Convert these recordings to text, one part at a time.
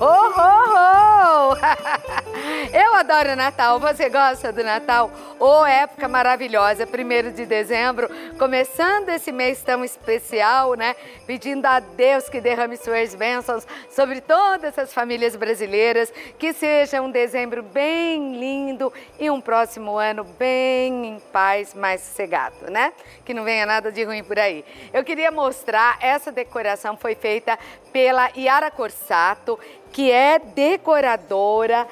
Oh, oh, oh! Eu adoro Natal. Você gosta do Natal? Oh, época maravilhosa, 1º de dezembro, começando esse mês tão especial, né? Pedindo a Deus que derrame suas bênçãos sobre todas as famílias brasileiras, que seja um dezembro bem lindo e um próximo ano bem em paz, mais sossegado, né? Que não venha nada de ruim por aí. Eu queria mostrar, essa decoração foi feita pela Yara Corsato, que é decoradora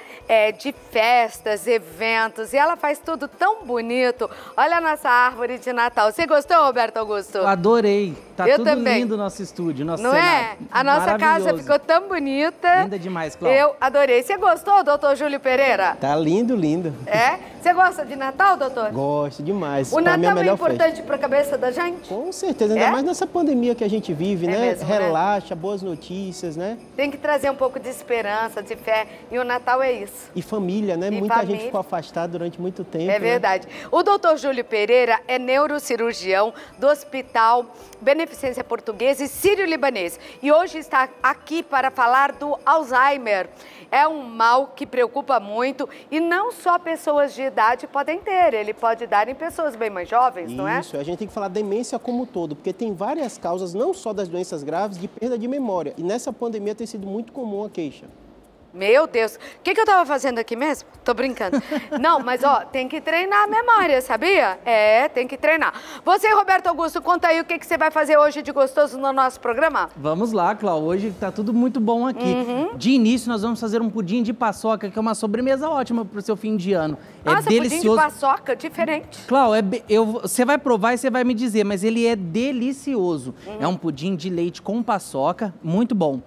de festas, eventos, e ela faz tudo tão bonito. Olha a nossa árvore de Natal. Você gostou, Roberto Augusto? Eu adorei. Tá Eu tudo também. Lindo o nosso estúdio, nosso Não cenário. é? A nossa casa ficou tão bonita. Linda demais, Cláudia. Eu adorei. Você gostou, doutor Júlio Pereira? Tá lindo, lindo. É? Você gosta de Natal, doutor? Gosto demais. O Pra mim, a Natal é melhor importante para a cabeça da gente? Com certeza, ainda mais nessa pandemia que a gente vive, né? Mesmo, Relaxa, boas notícias, né? Tem que trazer um pouco de esperança, de fé, e o Natal é isso. E família, né? E Muita família. gente ficou afastada durante muito tempo. É verdade. O doutor Júlio Pereira é neurocirurgião do Hospital Beneficência Portuguesa e Sírio-Libanês. E hoje está aqui para falar do Alzheimer. É um mal que preocupa muito e não só pessoas de idade podem ter, ele pode dar em pessoas bem mais jovens, não é? Isso, a gente tem que falar demência como um todo, porque tem várias causas, não só das doenças graves, de perda de memória. E nessa pandemia tem sido muito comum a queixa. Meu Deus, o que eu tava fazendo aqui mesmo? Tô brincando. Não, mas ó, tem que treinar a memória, sabia? É, tem que treinar. Você, Roberto Augusto, conta aí o que você vai fazer hoje de gostoso no nosso programa? Vamos lá, Cláudia. Hoje tá tudo muito bom aqui. De início, nós vamos fazer um pudim de paçoca, que é uma sobremesa ótima pro seu fim de ano. Nossa, é delicioso. pudim de paçoca, diferente. Cláudia, você vai provar e você vai me dizer, mas ele é delicioso. É um pudim de leite com paçoca, muito bom.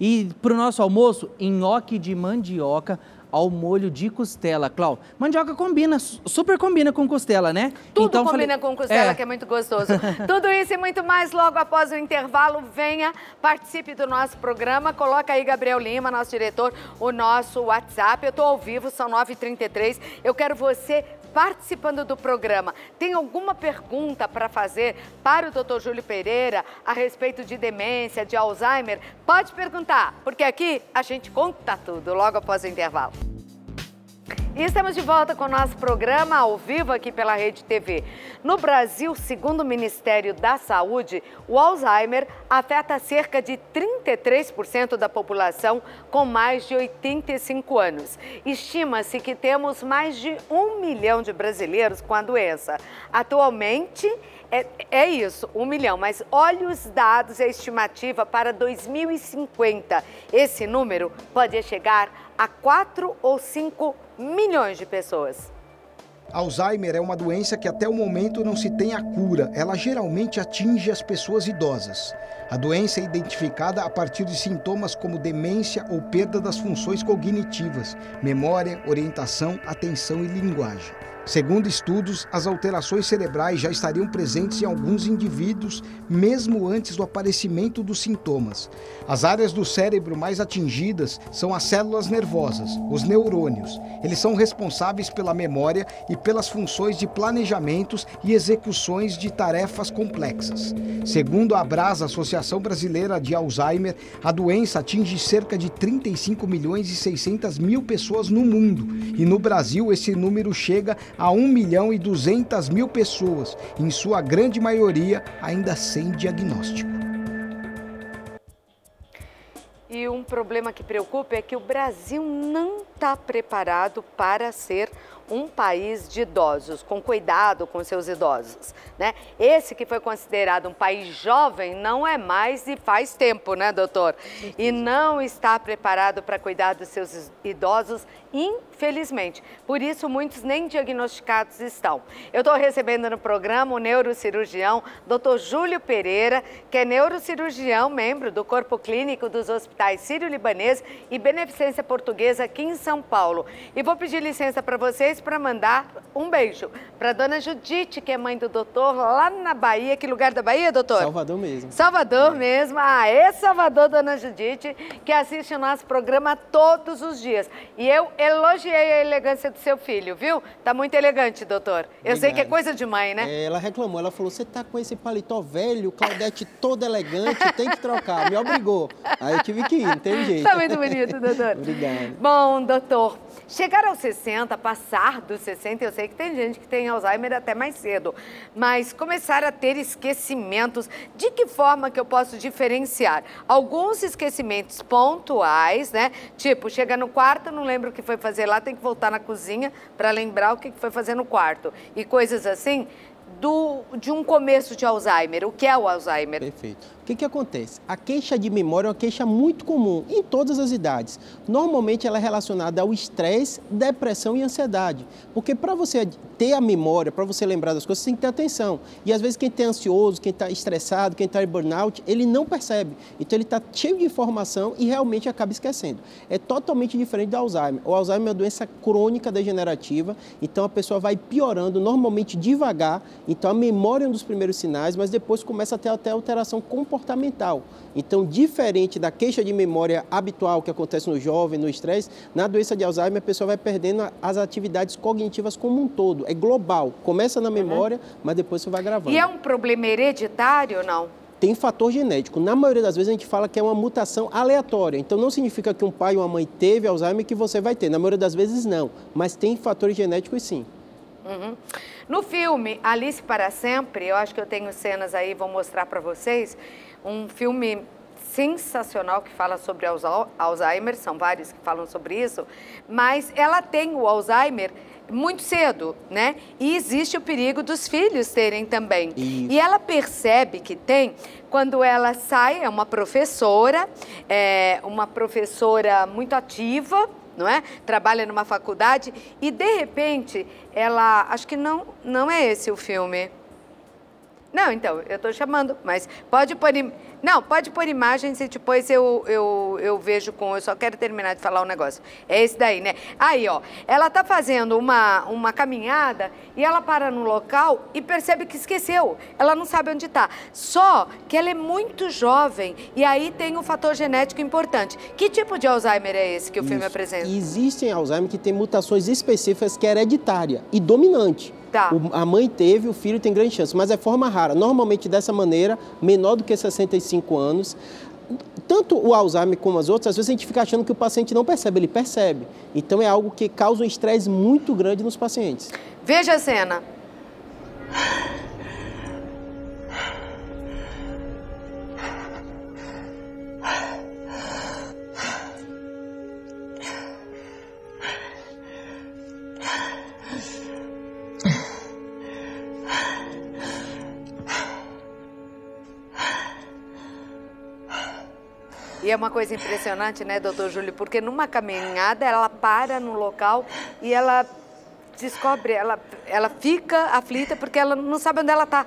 E para o nosso almoço, nhoque de mandioca ao molho de costela. Cláudia, mandioca combina, super combina com costela, né? Tudo então, combina com costela, que é muito gostoso. Tudo isso e muito mais logo após o intervalo. Venha, participe do nosso programa. Coloca aí, Gabriel Lima, nosso diretor, o nosso WhatsApp. Eu estou ao vivo, são 9h33. Eu quero você participando do programa. Tem alguma pergunta para fazer para o doutor Júlio Pereira a respeito de demência, de Alzheimer? Pode perguntar, porque aqui a gente conta tudo logo após o intervalo. E estamos de volta com o nosso programa ao vivo aqui pela Rede TV. No Brasil, segundo o Ministério da Saúde, o Alzheimer afeta cerca de 33% da população com mais de 85 anos. Estima-se que temos mais de 1 milhão de brasileiros com a doença. Atualmente, é isso, 1 milhão, mas olhe os dados e a estimativa para 2050. Esse número pode chegar a 4 ou 5 milhões de pessoas. Alzheimer é uma doença que até o momento não se tem a cura. Ela geralmente atinge as pessoas idosas. A doença é identificada a partir de sintomas como demência ou perda das funções cognitivas, memória, orientação, atenção e linguagem. Segundo estudos, as alterações cerebrais já estariam presentes em alguns indivíduos, mesmo antes do aparecimento dos sintomas. As áreas do cérebro mais atingidas são as células nervosas, os neurônios. Eles são responsáveis pela memória e pelas funções de planejamentos e execuções de tarefas complexas. Segundo a Abrasa, Associação Brasileira de Alzheimer, a doença atinge cerca de 35 milhões e 600 mil pessoas no mundo. E no Brasil, esse número chega a 1 milhão e 200 mil pessoas, em sua grande maioria ainda sem diagnóstico. E um problema que preocupa é que o Brasil não está preparado para ser um país de idosos, com cuidado com seus idosos, né? Esse que foi considerado um país jovem não é mais e faz tempo, né, doutor? E não está preparado para cuidar dos seus idosos, infelizmente. Por isso, muitos nem diagnosticados estão. Eu estou recebendo no programa o neurocirurgião Dr. Júlio Pereira, que é neurocirurgião, membro do Corpo Clínico dos Hospitais Sírio-Libanês e Beneficência Portuguesa aqui em São Paulo. E vou pedir licença para vocês, para mandar um beijo para dona Judite, que é mãe do doutor, lá na Bahia. Que lugar da Bahia, doutor? Salvador mesmo. Salvador mesmo. Aê, Salvador, dona Judite, que assiste o nosso programa todos os dias. E eu elogiei a elegância do seu filho, viu? Tá muito elegante, doutor. Eu sei que é coisa de mãe, né? Ela reclamou, ela falou, você tá com esse paletó velho, Claudete toda elegante, tem que trocar. Me obrigou. Aí eu tive que ir, não tem jeito. Tá muito bonito, doutor. Obrigado. Bom, doutor, chegar aos 60, passar dos 60, eu sei que tem gente que tem Alzheimer até mais cedo, mas começar a ter esquecimentos, de que forma que eu posso diferenciar? Alguns esquecimentos pontuais, né? Tipo, chega no quarto, não lembra o que foi fazer lá, tem que voltar na cozinha para lembrar o que foi fazer no quarto. E coisas assim, de um começo de Alzheimer. O que é o Alzheimer? Perfeito. O que acontece? A queixa de memória é uma queixa muito comum em todas as idades. Normalmente ela é relacionada ao estresse, depressão e ansiedade. Porque para você ter a memória, para você lembrar das coisas, você tem que ter atenção. E às vezes quem está ansioso, quem está estressado, quem está em burnout, ele não percebe. Então ele está cheio de informação e realmente acaba esquecendo. É totalmente diferente do Alzheimer. O Alzheimer é uma doença crônica degenerativa, então a pessoa vai piorando normalmente devagar. Então a memória é um dos primeiros sinais, mas depois começa a ter até alteração comportamental. Então, diferente da queixa de memória habitual que acontece no jovem, no estresse, na doença de Alzheimer a pessoa vai perdendo as atividades cognitivas como um todo. É global. Começa na memória, mas depois você vai gravando. E é um problema hereditário ou não? Tem fator genético. Na maioria das vezes a gente fala que é uma mutação aleatória. Então não significa que um pai ou uma mãe teve Alzheimer que você vai ter. Na maioria das vezes não. Mas tem fatores genéticos sim. No filme Alice para Sempre, eu acho que eu tenho cenas aí, vou mostrar para vocês, um filme sensacional que fala sobre Alzheimer, são vários que falam sobre isso, mas ela tem o Alzheimer muito cedo, né? E existe o perigo dos filhos terem também. Isso. E ela percebe que tem quando ela sai, é uma professora muito ativa, não é? Trabalha numa faculdade e, de repente, ela... Acho que não é esse o filme. Não, então, eu estou chamando, mas pode pôr... Não, pode pôr imagens e depois eu vejo com... Eu só quero terminar de falar um negócio. É esse daí, né? Aí, ó, ela está fazendo uma caminhada e ela para no local e percebe que esqueceu. Ela não sabe onde está. Só que ela é muito jovem e aí tem um fator genético importante. Que tipo de Alzheimer é esse que o filme apresenta? Existem Alzheimer que tem mutações específicas que é hereditária e dominante. Tá. A mãe teve, o filho tem grande chance, mas é forma rara. Normalmente dessa maneira, menor do que 65 anos. Tanto o Alzheimer como as outras, às vezes a gente fica achando que o paciente não percebe, ele percebe. Então é algo que causa um estresse muito grande nos pacientes. Veja a cena. E é uma coisa impressionante, né, doutor Júlio? Porque numa caminhada ela para no local e ela descobre, ela fica aflita porque ela não sabe onde ela está.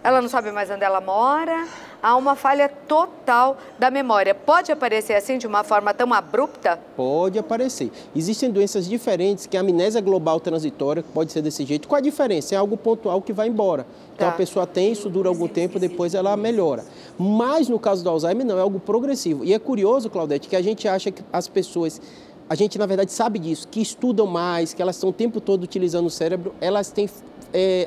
Ela não sabe mais onde ela mora. Há uma falha total da memória. Pode aparecer assim, de uma forma tão abrupta? Pode aparecer. Existem doenças diferentes, que a amnésia global transitória pode ser desse jeito. Qual a diferença? É algo pontual que vai embora. Então a pessoa tem, isso dura algum tempo, depois ela melhora. Mas no caso do Alzheimer não, é algo progressivo. E é curioso, Claudete, que a gente acha que as pessoas... A gente, na verdade, sabe disso, que estudam mais, que elas estão o tempo todo utilizando o cérebro, elas têm...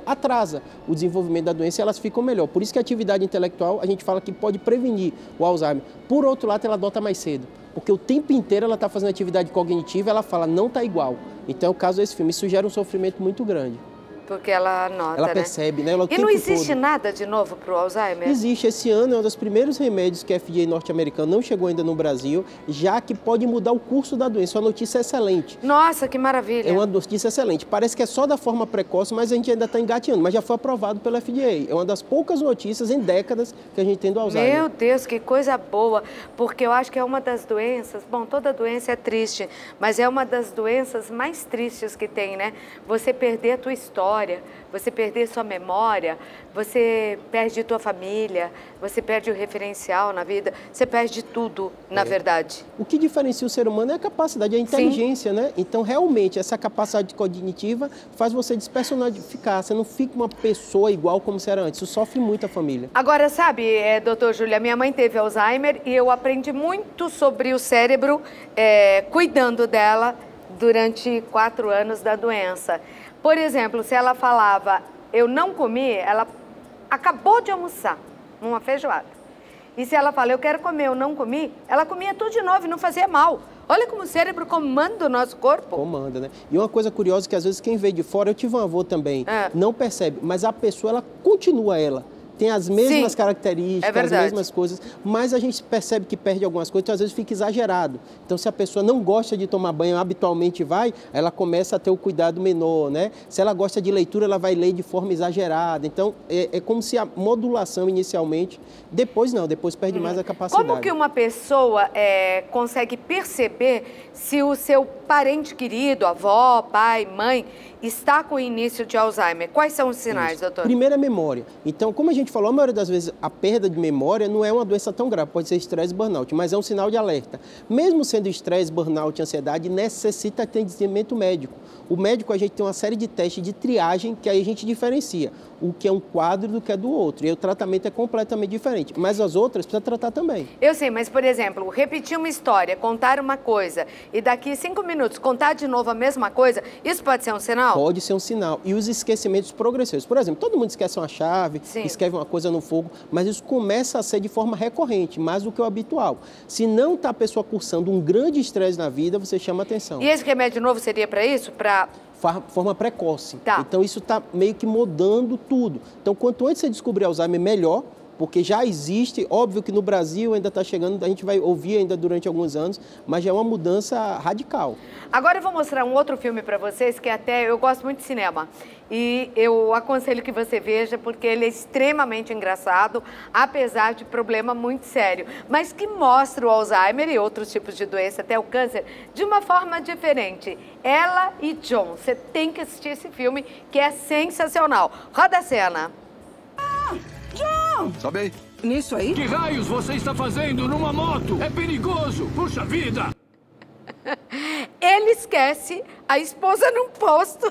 atrasa o desenvolvimento da doença e elas ficam melhor. Por isso que a atividade intelectual, a gente fala que pode prevenir o Alzheimer. Por outro lado, ela adota mais cedo, porque o tempo inteiro ela está fazendo atividade cognitiva, ela fala, não está igual. Então é o caso desse filme, isso gera um sofrimento muito grande. Porque ela nota, ela percebe, né? E não existe nada de novo para o Alzheimer? Existe. Esse ano é um dos primeiros remédios que a FDA norte-americana não chegou ainda no Brasil, já que pode mudar o curso da doença. É uma notícia excelente. Nossa, que maravilha. É uma notícia excelente. Parece que é só da forma precoce, mas a gente ainda está engateando. Mas já foi aprovado pela FDA. É uma das poucas notícias em décadas que a gente tem do Alzheimer. Meu Deus, que coisa boa. Porque eu acho que é uma das doenças... Bom, toda doença é triste, mas é uma das doenças mais tristes que tem, né? Você perder a tua história, história, você perder sua memória, você perde tua família, você perde o referencial na vida, você perde tudo, na verdade. O que diferencia o ser humano é a capacidade, a inteligência, né? Então, realmente, essa capacidade cognitiva faz você despersonificar. Você não fica uma pessoa igual como você era antes. Isso sofre muito a família. Agora, sabe, doutor Júlia, minha mãe teve Alzheimer e eu aprendi muito sobre o cérebro cuidando dela durante 4 anos da doença. Por exemplo, se ela falava, eu não comi, ela acabou de almoçar uma feijoada. E se ela fala, eu quero comer, eu não comi, ela comia tudo de novo e não fazia mal. Olha como o cérebro comanda o nosso corpo. Comanda, né? E uma coisa curiosa que às vezes quem vê de fora, eu tive um avô também, não percebe, mas a pessoa, ela continua ela. Tem as mesmas características, as mesmas coisas, mas a gente percebe que perde algumas coisas, então às vezes fica exagerado. Então, se a pessoa não gosta de tomar banho, habitualmente vai, ela começa a ter o cuidado menor, né? Se ela gosta de leitura, ela vai ler de forma exagerada. Então, é como se a modulação inicialmente, depois não, depois perde mais a capacidade. Como que uma pessoa consegue perceber se o seu parente querido, avó, pai, mãe, está com o início de Alzheimer? Quais são os sinais, doutor? Primeiro é memória. Então, como a gente falou, a maioria das vezes a perda de memória não é uma doença tão grave, pode ser estresse e burnout, mas é um sinal de alerta. Mesmo sendo estresse, burnout e ansiedade, necessita atendimento médico. O médico, a gente tem uma série de testes de triagem que aí a gente diferencia o que é um quadro do que é do outro. E o tratamento é completamente diferente. Mas as outras precisa tratar também. Eu sei, mas, por exemplo, repetir uma história, contar uma coisa e daqui 5 minutos contar de novo a mesma coisa, isso pode ser um sinal? Pode ser um sinal. E os esquecimentos progressivos. Por exemplo, todo mundo esquece uma chave, escreve uma coisa no fogo, mas isso começa a ser de forma recorrente, mais do que o habitual. Se não está a pessoa cursando um grande estresse na vida, você chama atenção. E esse remédio novo seria para isso? Para forma precoce. Então, isso está meio que mudando tudo. Então, quanto antes você descobrir Alzheimer, melhor, porque já existe, óbvio que no Brasil ainda está chegando, a gente vai ouvir ainda durante alguns anos, mas já é uma mudança radical. Agora eu vou mostrar um outro filme para vocês, que até eu gosto muito de cinema. E eu aconselho que você veja, porque ele é extremamente engraçado, apesar de problema muito sério. Mas que mostra o Alzheimer e outros tipos de doença, até o câncer, de uma forma diferente. Ela e John. Você tem que assistir esse filme, que é sensacional. Roda a cena. John! Sobe aí. Nisso aí? Que raios você está fazendo numa moto? É perigoso! Puxa vida! Ele esquece a esposa num posto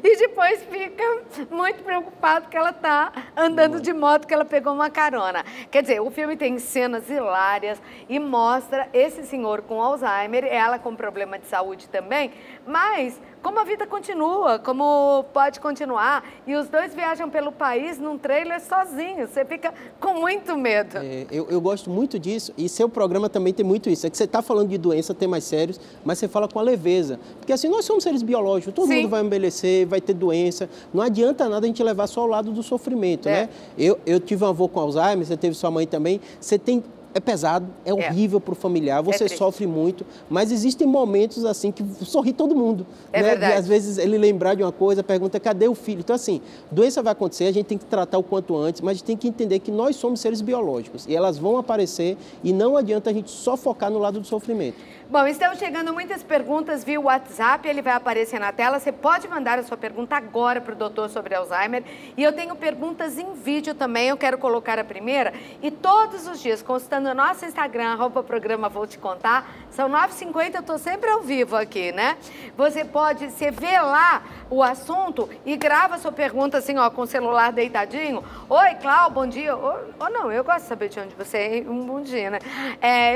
e depois fica muito preocupado que ela está andando de moto, que ela pegou uma carona. Quer dizer, o filme tem cenas hilárias e mostra esse senhor com Alzheimer, ela com problema de saúde também, mas como a vida continua, como pode continuar. E os dois viajam pelo país num trailer sozinhos. Você fica com muito medo. Eu gosto muito disso. E seu programa também tem muito isso. É que você está falando de doença, temas sérios, mas você fala com a leveza. Porque assim, nós somos seres biológicos. Todo mundo vai envelhecer, vai ter doença. Não adianta nada a gente levar só ao lado do sofrimento, né? Eu tive um avô com Alzheimer, você teve sua mãe também. Você tem... É pesado, é horrível para o familiar, você sofre muito, mas existem momentos assim que sorri todo mundo. É verdade. E às vezes ele lembrar de uma coisa, pergunta, cadê o filho? Então assim, doença vai acontecer, a gente tem que tratar o quanto antes, mas a gente tem que entender que nós somos seres biológicos e elas vão aparecer e não adianta a gente só focar no lado do sofrimento. Bom, estão chegando muitas perguntas via WhatsApp, ele vai aparecer na tela. Você pode mandar a sua pergunta agora para o doutor sobre Alzheimer. E eu tenho perguntas em vídeo também, eu quero colocar a primeira. E todos os dias, constando no nosso Instagram, @programa Vou Te Contar, são 9h50, eu estou sempre ao vivo aqui, né? Você vê lá o assunto e grava a sua pergunta assim, ó, com o celular deitadinho. Oi, Cláudio, bom dia. Ou não, eu gosto de saber de onde você é, um bom dia, né?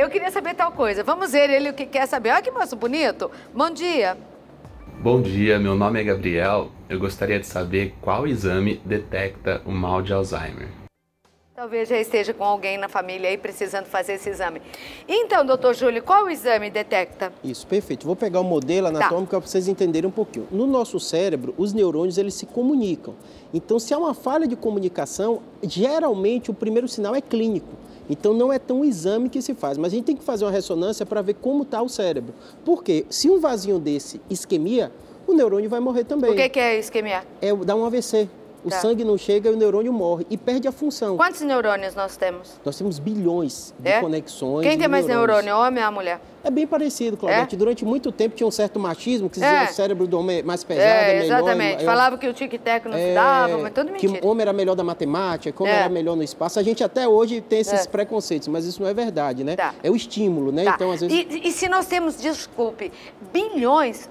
Eu queria saber tal coisa. Vamos ver ele o que quer saber. Olha que moço bonito. Bom dia. Bom dia, meu nome é Gabriel. Eu gostaria de saber qual exame detecta o mal de Alzheimer. Talvez já esteja com alguém na família aí precisando fazer esse exame. Então, doutor Júlio, qual exame detecta? Isso, perfeito. Vou pegar o modelo anatômico para vocês entenderem um pouquinho. No nosso cérebro, os neurônios, eles se comunicam. Então, se há uma falha de comunicação, geralmente o primeiro sinal é clínico. Então, não é tão um exame que se faz, mas a gente tem que fazer uma ressonância para ver como está o cérebro. Porque se um vasinho desse isquemia, o neurônio vai morrer também. O que é isquemia? Dá um AVC. O sangue não chega e o neurônio morre e perde a função. Quantos neurônios nós temos? Nós temos bilhões de conexões. Quem tem mais neurônio, homem ou mulher? É bem parecido, Claudete. Durante muito tempo tinha um certo machismo, que dizia o cérebro do homem é mais pesado, é melhor. Exatamente. Falava que o tic-tac não se dava, mas tudo mentira. Que o homem era melhor da matemática, que o homem era melhor no espaço. A gente até hoje tem esses preconceitos, mas isso não é verdade, né? É o estímulo, né? Então, às vezes... E se nós temos, desculpe, bilhões,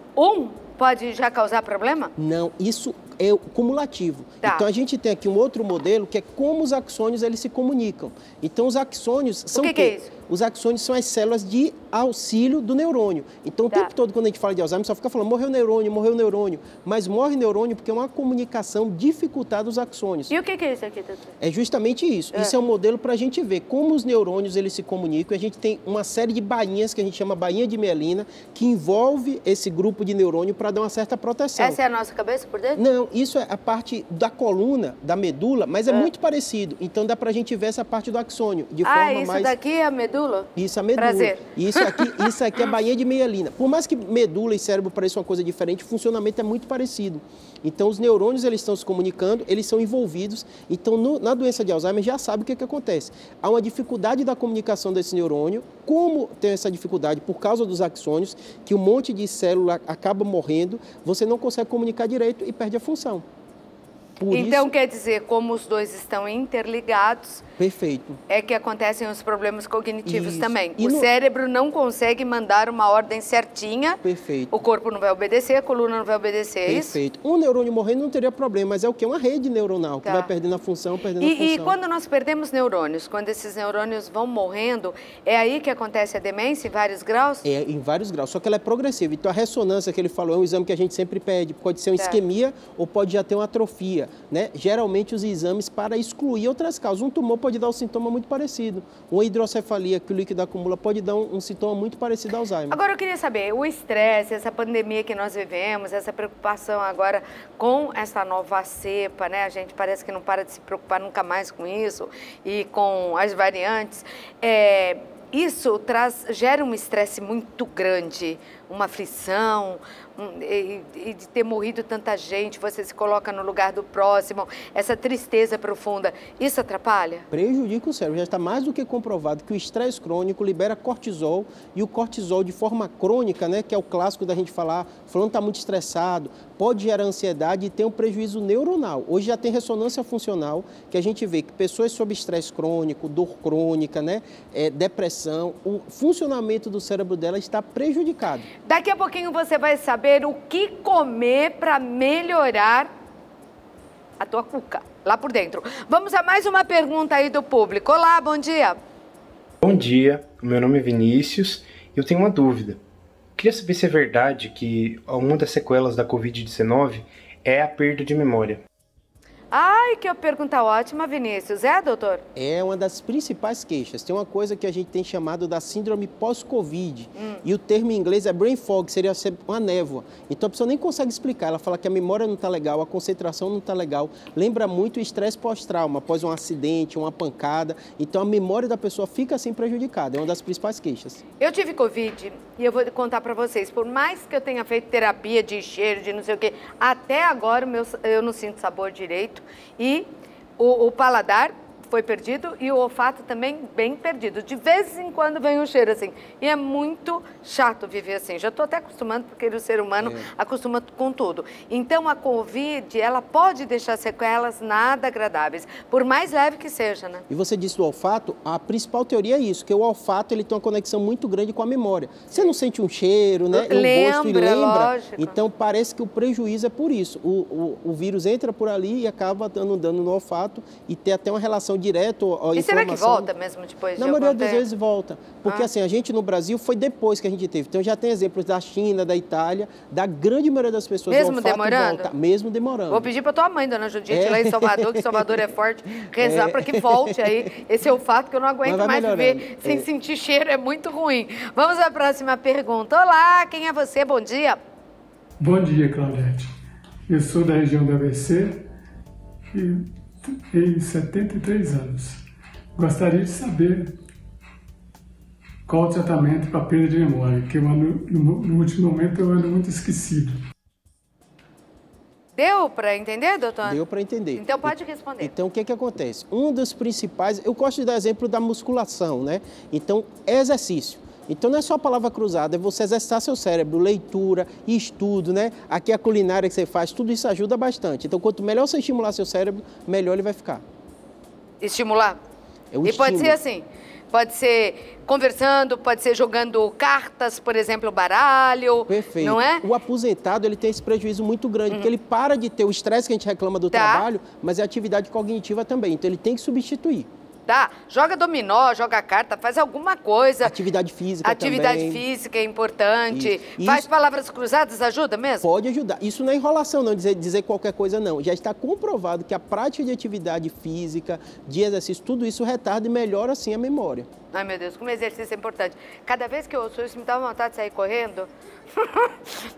pode já causar problema? Não, isso é cumulativo. Então, a gente tem aqui um outro modelo que é como os axônios eles se comunicam. Então, os axônios são o que é isso? Os axônios são as células de auxílio do neurônio. Então, o tempo todo, quando a gente fala de Alzheimer, só fica falando, morreu o neurônio. Mas morre neurônio porque é uma comunicação dificultada dos axônios. E o que é isso aqui, doutor? É justamente isso. Isso é um modelo para a gente ver como os neurônios eles se comunicam. A gente tem uma série de bainhas que a gente chama bainha de mielina, que envolve esse grupo de neurônio para dar uma certa proteção. Essa é a nossa cabeça por dentro? Não, isso é a parte da coluna, da medula, mas é muito parecido. Então, dá para a gente ver essa parte do axônio. De forma isso mais... daqui é a medula? Isso, a medula. Prazer. Isso aqui é a bainha de mielina. Por mais que medula e cérebro pareçam uma coisa diferente, o funcionamento é muito parecido. Então, os neurônios eles estão se comunicando, eles são envolvidos. Então, na doença de Alzheimer, já sabe o que acontece. Há uma dificuldade da comunicação desse neurônio. Como tem essa dificuldade por causa dos axônios, que um monte de célula acaba morrendo, você não consegue comunicar direito e perde a função. Então, quer dizer, como os dois estão interligados... Perfeito. É que acontecem os problemas cognitivos também. O cérebro não consegue mandar uma ordem certinha. Perfeito. O corpo não vai obedecer, a coluna não vai obedecer, é isso? Perfeito. Um neurônio morrendo não teria problema, mas é o quê? Uma rede neuronal que vai perdendo a função, E quando nós perdemos neurônios, quando esses neurônios vão morrendo, é aí que acontece a demência em vários graus? É, em vários graus, só que ela é progressiva. Então, a ressonância que ele falou é um exame que a gente sempre pede. Pode ser uma isquemia ou pode já ter uma atrofia, né? Geralmente, os exames para excluir outras causas. Um tumor pode dar um sintoma muito parecido. Uma hidrocefalia que o líquido acumula pode dar um sintoma muito parecido ao Alzheimer. Agora, eu queria saber, o estresse, essa pandemia que nós vivemos, essa preocupação agora com essa nova cepa, né? A gente parece que não para de se preocupar nunca mais com isso e com as variantes. Isso gera um estresse muito grande, uma aflição, e de ter morrido tanta gente, você se coloca no lugar do próximo, essa tristeza profunda, isso atrapalha? Prejudica o cérebro. Já está mais do que comprovado que o estresse crônico libera cortisol, e o cortisol de forma crônica, né, que é o clássico da gente falar, fulano está muito estressado, pode gerar ansiedade e ter um prejuízo neuronal. Hoje já tem ressonância funcional, que a gente vê que pessoas sob estresse crônico, dor crônica, né, depressão, o funcionamento do cérebro dela está prejudicado. Daqui a pouquinho você vai saber o que comer para melhorar a tua cuca lá por dentro. Vamos a mais uma pergunta aí do público. Olá, bom dia. Bom dia, o meu nome é Vinícius e eu tenho uma dúvida. Queria saber se é verdade que uma das sequelas da Covid-19 é a perda de memória. Ai, que pergunta ótima, Vinícius. É, doutor? É uma das principais queixas. Tem uma coisa que a gente tem chamado da síndrome pós-Covid. E o termo em inglês é brain fog, seria uma névoa. Então a pessoa nem consegue explicar. Ela fala que a memória não está legal, a concentração não está legal. Lembra muito o estresse pós-trauma, após um acidente, uma pancada. Então a memória da pessoa fica assim prejudicada. É uma das principais queixas. Eu tive Covid e eu vou contar para vocês. Por mais que eu tenha feito terapia de cheiro, de não sei o quê, até agora eu não sinto sabor direito. E o paladar foi perdido e o olfato também bem perdido. De vez em quando vem um cheiro assim. E é muito chato viver assim. Já estou até acostumando, porque o ser humano acostuma com tudo. Então, a Covid, ela pode deixar sequelas nada agradáveis, por mais leve que seja, né? E você disse do olfato, a principal teoria é isso, que o olfato ele tem uma conexão muito grande com a memória. Você não sente um cheiro, né? Lembra, o gosto lembra. Lógico. Então, parece que o prejuízo é por isso. O vírus entra por ali e acaba dando um dano no olfato e tem até uma relação direto à E será que volta mesmo depois de algum tempo? Na maioria das vezes volta. Porque assim, a gente no Brasil foi depois que a gente teve. Então já tem exemplos da China, da Itália, da grande maioria das pessoas. Mesmo demorando? Volta, mesmo demorando. Vou pedir para tua mãe, dona Judite, lá em Salvador, que Salvador é forte, rezar para que volte aí esse olfato, que eu não aguento mais viver sem sentir cheiro, é muito ruim. Vamos à próxima pergunta. Olá, quem é você? Bom dia. Bom dia, Claudete. Eu sou da região do ABC e tenho 73 anos. Gostaria de saber qual o tratamento para perda de memória, que eu ando, no último momento eu ando muito esquecido. Deu para entender, doutor? Deu para entender. Então pode responder. Então o que acontece? Um dos principais, eu gosto de dar exemplo da musculação, né? Então, exercício. Então não é só a palavra cruzada, é você exercitar seu cérebro, leitura, estudo, né? Aqui a culinária que você faz, tudo isso ajuda bastante. Então quanto melhor você estimular seu cérebro, melhor ele vai ficar. Estimular? É o E pode estímulo. ser assim, pode ser conversando, pode ser jogando cartas, por exemplo, baralho. Perfeito. Não é? O aposentado, ele tem esse prejuízo muito grande, porque ele para de ter o estresse que a gente reclama do trabalho, mas é atividade cognitiva também. Então ele tem que substituir. Tá, joga dominó, joga carta, faz alguma coisa. Atividade física Atividade também. física é importante. Isso. Faz palavras cruzadas, ajuda mesmo? Pode ajudar. Isso não é enrolação, não, dizer qualquer coisa, não. Já está comprovado que a prática de atividade física, de exercício, tudo isso retarda e melhora, assim, a memória. Ai, meu Deus, como exercício é importante. Cada vez que eu ouço isso, me dá vontade de sair correndo.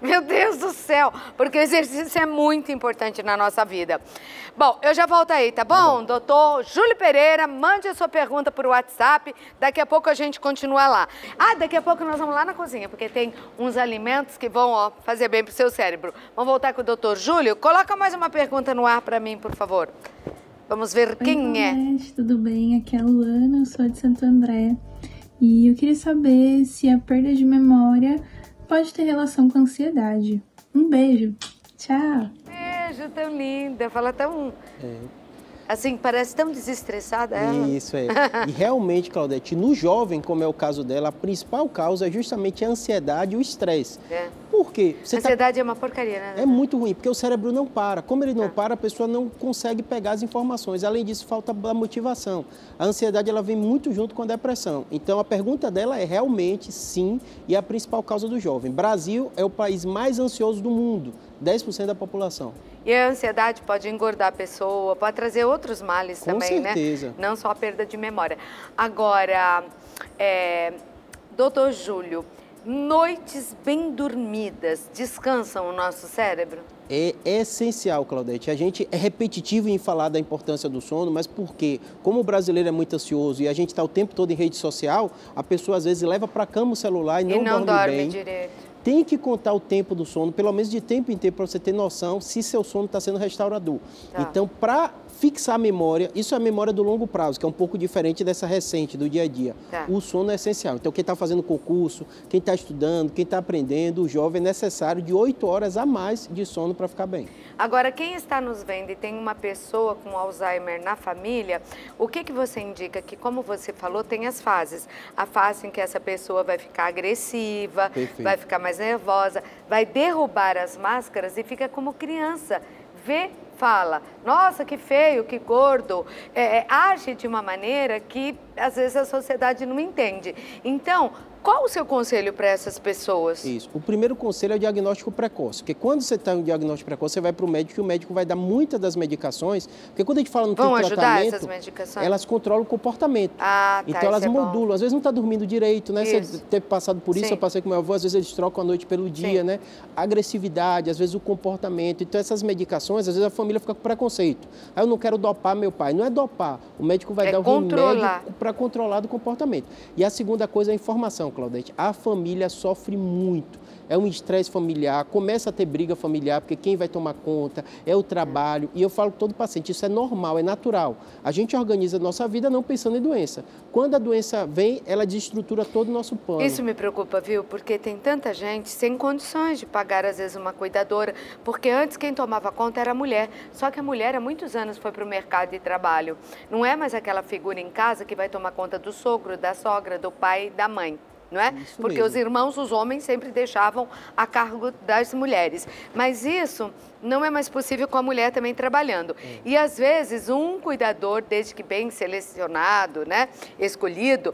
Meu Deus do céu, porque o exercício é muito importante na nossa vida. Bom, eu já volto aí, tá bom? Doutor Júlio Pereira, mande a sua pergunta por WhatsApp, daqui a pouco a gente continua lá. Ah, daqui a pouco nós vamos lá na cozinha, porque tem uns alimentos que vão, ó, fazer bem pro seu cérebro. Vamos voltar com o doutor Júlio? Coloca mais uma pergunta no ar para mim, por favor. Vamos ver quem é. Tudo bem? Aqui é a Luana, eu sou de Santo André. E eu queria saber se a perda de memória pode ter relação com a ansiedade. Um beijo. Tchau. Beijo, tão linda. Fala tão... Assim, parece tão desestressada ela. Isso, é. E realmente, Claudete, no jovem, como é o caso dela, a principal causa é justamente a ansiedade e o estresse. É. Por quê? A ansiedade é uma porcaria, né? É muito ruim, porque o cérebro não para. Como ele não para, a pessoa não consegue pegar as informações. Além disso, falta a motivação. A ansiedade, ela vem muito junto com a depressão. Então, a pergunta dela é realmente, sim, e é a principal causa do jovem. Brasil é o país mais ansioso do mundo, 10% da população. E a ansiedade pode engordar a pessoa, pode trazer outros males também, né? Com certeza. Não só a perda de memória. Agora, doutor Júlio, noites bem dormidas descansam o nosso cérebro? É essencial, Claudete. A gente é repetitivo em falar da importância do sono, mas por quê? Como o brasileiro é muito ansioso e a gente está o tempo todo em rede social, a pessoa às vezes leva para a cama o celular e não dorme bem. Direito. Tem que contar o tempo do sono, pelo menos de tempo em tempo, para você ter noção se seu sono está sendo restaurador. Tá. Então, para fixar a memória, isso é a memória do longo prazo, que é um pouco diferente dessa recente, do dia a dia. Tá. O sono é essencial. Então, quem está fazendo concurso, quem está estudando, quem está aprendendo, o jovem, é necessário de 8 horas a mais de sono para ficar bem. Agora, quem está nos vendo e tem uma pessoa com Alzheimer na família, o que você indica? Que, como você falou, tem as fases. A fase em que essa pessoa vai ficar agressiva, vai ficar mais nervosa, vai derrubar as máscaras e fica como criança. Vê, fala, nossa, que feio, que gordo. Age de uma maneira que, às vezes, a sociedade não entende. Então, qual o seu conselho para essas pessoas? Isso. O primeiro conselho é o diagnóstico precoce. Porque quando você está em um diagnóstico precoce, você vai para o médico e o médico vai dar muitas das medicações. Porque quando a gente fala no Vão tratamento, ajudar essas medicações? Elas controlam o comportamento. Ah, tá, então elas modulam. Às vezes não está dormindo direito, né? Isso. Você teve passado por isso, Sim. eu passei com meu avô, às vezes eles trocam a noite pelo dia, né? Agressividade, às vezes o comportamento. Então essas medicações, às vezes a família fica com preconceito. Ah, eu não quero dopar meu pai. Não é dopar. O médico vai dar o remédio para controlar o comportamento. E a segunda coisa é a informação, Claudete. A família sofre muito. É um estresse familiar, começa a ter briga familiar, porque quem vai tomar conta é o trabalho. E eu falo com todo paciente, isso é normal, é natural. A gente organiza a nossa vida não pensando em doença. Quando a doença vem, ela desestrutura todo o nosso plano. Isso me preocupa, viu? Porque tem tanta gente sem condições de pagar, às vezes, uma cuidadora. Porque antes quem tomava conta era a mulher. Só que a mulher, há muitos anos, foi para o mercado de trabalho. Não é mais aquela figura em casa que vai tomar conta do sogro, da sogra, do pai, da mãe. Não é? Isso porque mesmo. os irmãos, os homens, sempre deixavam a cargo das mulheres. Mas isso não é mais possível com a mulher também trabalhando. E, às vezes, um cuidador, desde que bem selecionado, né, escolhido,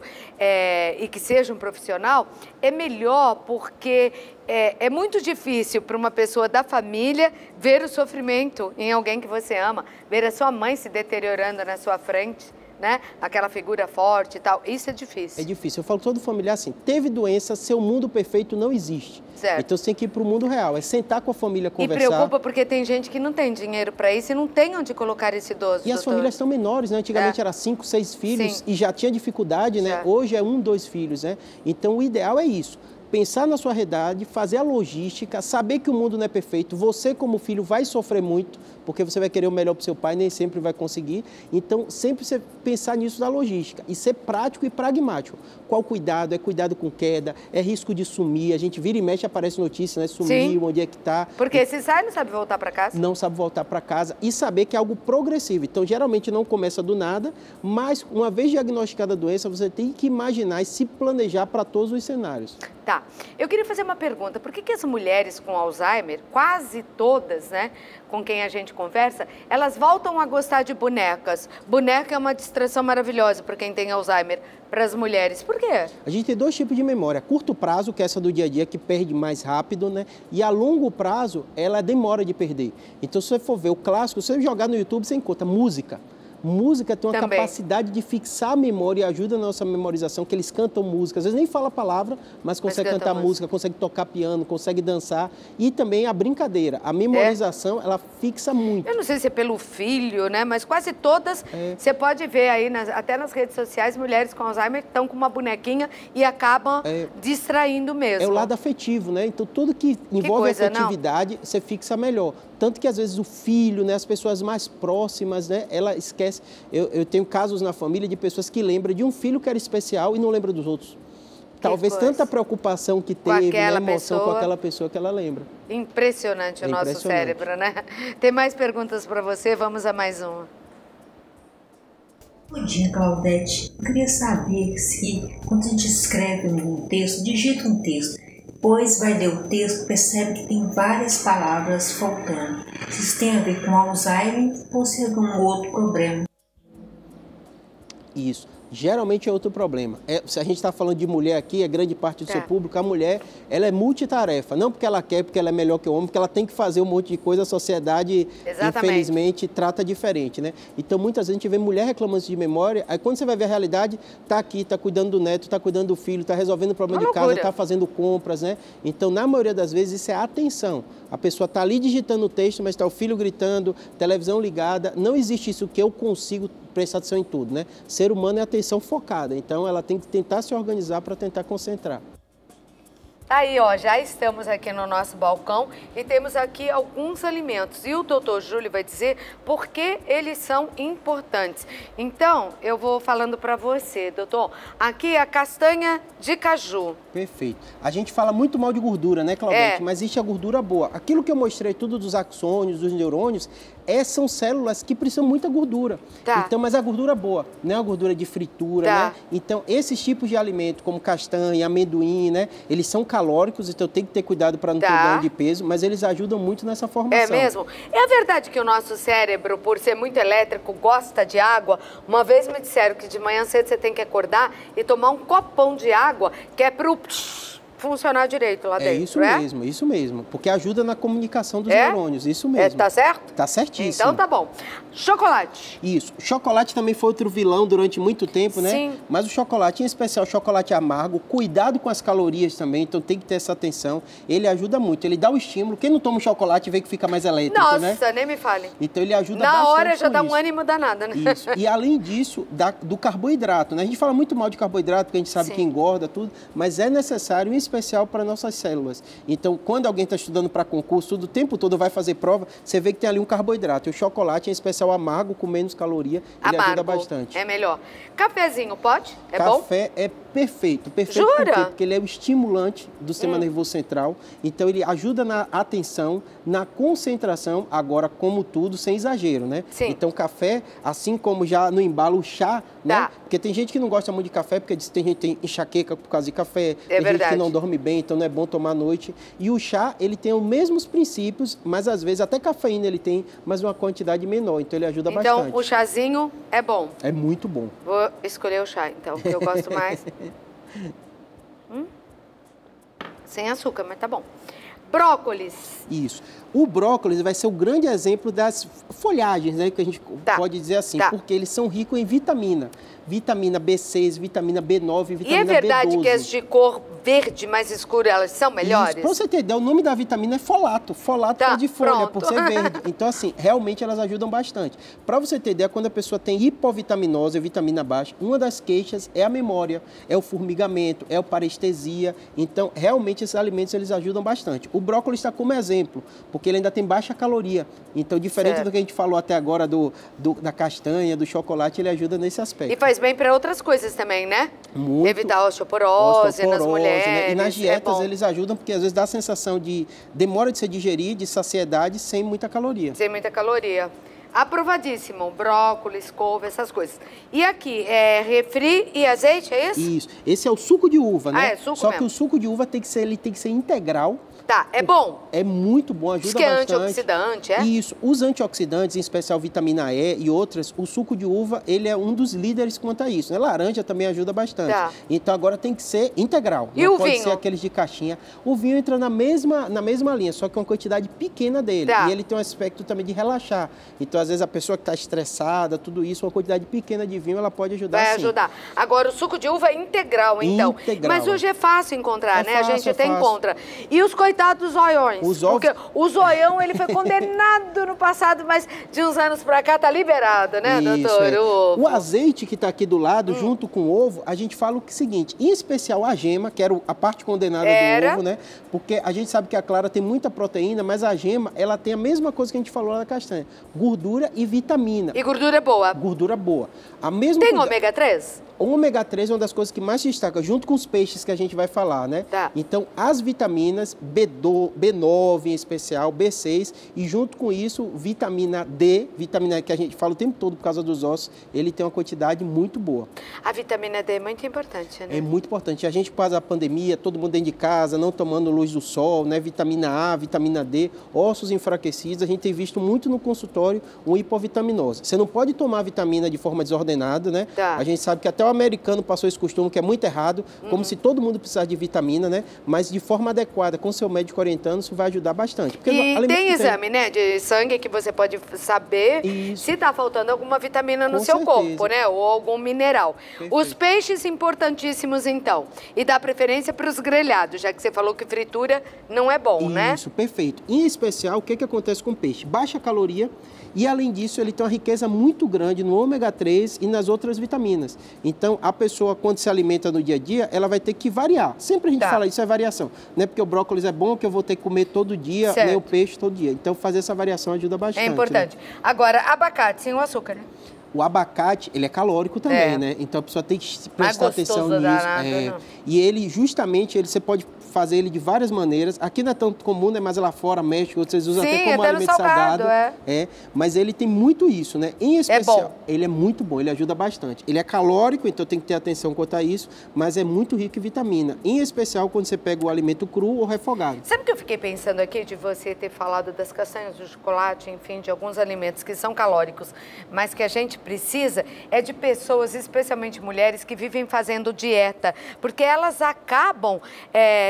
e que seja um profissional, é melhor porque é muito difícil para uma pessoa da família ver o sofrimento em alguém que você ama, ver a sua mãe se deteriorando na sua frente. Né? Aquela figura forte e tal, isso é difícil. É difícil. Eu falo todo familiar assim, teve doença, seu mundo perfeito não existe. Certo. Então você tem que ir para o mundo real, é sentar com a família, conversar. E preocupa porque tem gente que não tem dinheiro para isso e não tem onde colocar esse idoso, E as famílias são menores, né? Antigamente era 5, 6 filhos. Sim. E já tinha dificuldade, né? Certo. Hoje é 1, 2 filhos, né? Então o ideal é isso. pensar na sua realidade, fazer a logística, saber que o mundo não é perfeito. Você, como filho, vai sofrer muito, porque você vai querer o melhor para o seu pai, nem sempre vai conseguir. Então, sempre você pensar nisso da logística e ser prático e pragmático. Qual cuidado? É cuidado com queda, é risco de sumir. A gente vira e mexe, aparece notícia, né? Sumiu, onde é que está. Porque se sai, não sabe voltar para casa? Não sabe voltar para casa e saber que é algo progressivo. Então, geralmente não começa do nada, mas uma vez diagnosticada a doença, você tem que imaginar e se planejar para todos os cenários. Tá. Eu queria fazer uma pergunta. Por que as mulheres com Alzheimer, quase todas, né, com quem a gente conversa, elas voltam a gostar de bonecas? Boneca é uma distração maravilhosa para quem tem Alzheimer, para as mulheres. Por quê? A gente tem dois tipos de memória. A curto prazo, que é essa do dia a dia, que perde mais rápido, né? E a longo prazo, ela demora de perder. Então, se você for ver o clássico, se você jogar no YouTube, você encontra música. Música tem uma capacidade de fixar a memória e ajuda na nossa memorização, que eles cantam música. Às vezes nem fala a palavra, mas consegue cantar música, consegue tocar piano, consegue dançar. E também a brincadeira, a memorização, ela fixa muito. Eu não sei se é pelo filho, né? Mas quase todas, você pode ver aí, até nas redes sociais, mulheres com Alzheimer estão com uma bonequinha e acabam distraindo mesmo. É o lado afetivo, né? Então, tudo que envolve afetividade, você fixa melhor. Tanto que, às vezes, o filho, né, as pessoas mais próximas, né, ela esquece. Eu tenho casos na família de pessoas que lembram de um filho que era especial e não lembra dos outros. Talvez tanta preocupação que teve, né, emoção com aquela pessoa que ela lembra. Impressionante o nosso cérebro, né? Tem mais perguntas para você? Vamos a mais uma. Bom dia, Claudete. Eu queria saber se, quando a gente escreve um texto, digita um texto, depois vai ler o texto, percebe que tem várias palavras faltando. Se isso tem a ver com Alzheimer ou se é algum outro problema? Isso. Geralmente é outro problema. Se a gente está falando de mulher aqui, grande parte do seu público, a mulher, ela é multitarefa. Não porque ela quer, porque ela é melhor que o homem, porque ela tem que fazer um monte de coisa, a sociedade, infelizmente, trata diferente, né? Então, muitas vezes a gente vê mulher reclamando de memória, aí quando você vai ver a realidade, está aqui, está cuidando do neto, está cuidando do filho, está resolvendo o problema de casa, está fazendo compras, né? Então, na maioria das vezes, isso é atenção. A pessoa está ali digitando o texto, mas está o filho gritando, televisão ligada. Não existe isso que eu consigo prestar atenção em tudo, né? Ser humano é atenção focada, então ela tem que tentar se organizar para tentar concentrar. Aí, ó, já estamos aqui no nosso balcão e temos aqui alguns alimentos. E o doutor Júlio vai dizer por que eles são importantes. Então, eu vou falando para você, doutor. Aqui é a castanha de caju. Perfeito. A gente fala muito mal de gordura, né, Claudete? Mas existe a gordura boa. Aquilo que eu mostrei tudo dos axônios, dos neurônios, são células que precisam de muita gordura. Então, mas a gordura boa, não é a gordura de fritura, né? Então, esses tipos de alimento, como castanha, amendoim, né? Eles são calóricos, então tem que ter cuidado para não ter ganho de peso, mas eles ajudam muito nessa formação. É mesmo? É verdade que o nosso cérebro, por ser muito elétrico, gosta de água? Uma vez me disseram que de manhã cedo você tem que acordar e tomar um copão de água, que é pro funcionar direito lá dentro, isso mesmo, porque ajuda na comunicação dos neurônios, isso mesmo. Tá certo? Tá certíssimo. Então tá bom. Chocolate. Isso. Chocolate também foi outro vilão durante muito tempo, né? Sim. Mas o chocolate, em especial chocolate amargo, cuidado com as calorias também, então tem que ter essa atenção. Ele ajuda muito, ele dá o estímulo. Quem não toma chocolate vê que fica mais elétrico, né? Nossa, nem me fale. Então ele ajuda bastante. Na hora já dá um ânimo danado, né? Isso. E além disso, do carboidrato, né? A gente fala muito mal de carboidrato, porque a gente sabe que engorda tudo, mas é necessário, em especial para nossas células. Então, quando alguém está estudando para concurso, o tempo todo vai fazer prova, você vê que tem ali um carboidrato. E o chocolate, em especial amargo, com menos caloria, ele ajuda bastante. É melhor. Cafezinho, pode? É bom? Café é perfeito. Perfeito Jura? Por quê? Porque ele é o estimulante do sistema nervoso central. Então, ele ajuda na atenção, na concentração, agora, como tudo, sem exagero, né? Sim. Então, café, assim como já no embalo, o chá, né? Porque tem gente que não gosta muito de café, porque diz que tem gente que tem enxaqueca por causa de café, tem gente que não dorme bem, então não é bom tomar à noite. E o chá, ele tem os mesmos princípios, mas às vezes até cafeína ele tem, mas uma quantidade menor, então ele ajuda bastante. Então, o chazinho é bom? É muito bom. Vou escolher o chá, então, que eu gosto mais. Sem açúcar, mas tá bom. Brócolis. Isso. O brócolis vai ser o grande exemplo das folhagens, né? Que a gente pode dizer assim, porque eles são ricos em vitamina. Vitamina B6, vitamina B9, vitamina B12. E é verdade que as de cor verde mais escuro, elas são melhores? Pra você ter ideia, o nome da vitamina é folato. Folato é de folha, por ser verde. Então, assim, realmente elas ajudam bastante. Pra você ter ideia, quando a pessoa tem hipovitaminose, vitamina baixa, uma das queixas é a memória, é o formigamento, é a parestesia. Então, realmente, esses alimentos, eles ajudam bastante. O brócolis está como exemplo, porque ele ainda tem baixa caloria. Então, diferente do que a gente falou até agora da castanha, do chocolate, ele ajuda nesse aspecto. E faz bem para outras coisas também, né? Muito. Evitar a osteoporose nas mulheres. Né? E nas dietas eles ajudam, porque às vezes dá a sensação de demora de se digerir, de saciedade, sem muita caloria. Sem muita caloria. Aprovadíssimo, brócolis, couve, essas coisas. E aqui, refri e azeite, é isso? Isso. Esse é o suco de uva, né? É suco Só mesmo. que o suco de uva tem que ser integral. Tá, é bom? É muito bom, ajuda bastante. bastante. Antioxidante, é? Isso. Os antioxidantes, em especial vitamina E e outras, o suco de uva, ele é um dos líderes quanto a isso, né? Laranja também ajuda bastante. Tá. Então agora tem que ser integral. E não o pode vinho? ser aqueles de caixinha. O vinho entra na mesma linha, só que uma quantidade pequena dele. Tá. E ele tem um aspecto também de relaxar. Então, às vezes, a pessoa que está estressada, tudo isso, uma quantidade pequena de vinho, ela pode ajudar, Vai sim. ajudar. Agora, o suco de uva é integral, então. Integral. Mas hoje é fácil encontrar, né? Fácil, a gente até fácil. encontra. E os coitados dos zoiões? Os ovos... Porque o zoião, ele foi condenado no passado, mas de uns anos pra cá tá liberado, né, Isso, doutor? O azeite que está aqui do lado, junto com o ovo, a gente fala o seguinte, em especial a gema, que era a parte condenada do ovo, né? Porque a gente sabe que a clara tem muita proteína, mas a gema, ela tem a mesma coisa que a gente falou lá da castanha, gordura e vitamina. E gordura boa? Gordura boa. A mesma Tem ômega 3? O ômega 3 é uma das coisas que mais se destaca, junto com os peixes que a gente vai falar, né? Tá. Então, as vitaminas, B9 em especial, B6, e junto com isso, vitamina D, vitamina que a gente fala o tempo todo por causa dos ossos, ele tem uma quantidade muito boa. A vitamina D é muito importante, né? É muito importante. A gente, por causa da pandemia, todo mundo dentro de casa, não tomando luz do sol, né? Vitamina A, vitamina D, ossos enfraquecidos, a gente tem visto muito no consultório uma hipovitaminose. Você não pode tomar vitamina de forma desordenada, né? Tá. A gente sabe que até o americano passou esse costume, que é muito errado, como se todo mundo precisasse de vitamina, né? Mas de forma adequada, com seu médico orientando, isso vai ajudar bastante. Porque E tem exame, né, de sangue que você pode saber se está faltando alguma vitamina no seu corpo, né? Ou algum mineral. Perfeito. Os peixes importantíssimos, então. E dá preferência para os grelhados, já que você falou que fritura não é bom, né? Isso, perfeito. Em especial, o que acontece com o peixe? Baixa caloria e, além disso, ele tem uma riqueza muito grande no ômega 3 e nas outras vitaminas. Então, a pessoa, quando se alimenta no dia a dia, ela vai ter que variar. Sempre a gente fala isso, é variação. Não é porque o brócolis é bom que eu vou ter que comer todo dia, nem o peixe todo dia. Então, fazer essa variação ajuda bastante. É importante. Né? Agora, abacate sem o açúcar, né? O abacate, ele é calórico também, né? Então, a pessoa tem que prestar atenção nisso. Danado, e ele, justamente, você pode fazer ele de várias maneiras. Aqui não é tão comum, né? Mas lá fora, México, vocês usam até como alimento salgado. Mas ele tem muito isso, né? Em especial, ele é muito bom, ele ajuda bastante. Ele é calórico, então tem que ter atenção quanto a isso, mas é muito rico em vitamina. Em especial, quando você pega o alimento cru ou refogado. Sabe o que eu fiquei pensando aqui de você ter falado das castanhas, do chocolate, enfim, de alguns alimentos que são calóricos, mas que a gente precisa é de pessoas, especialmente mulheres, que vivem fazendo dieta, porque elas acabam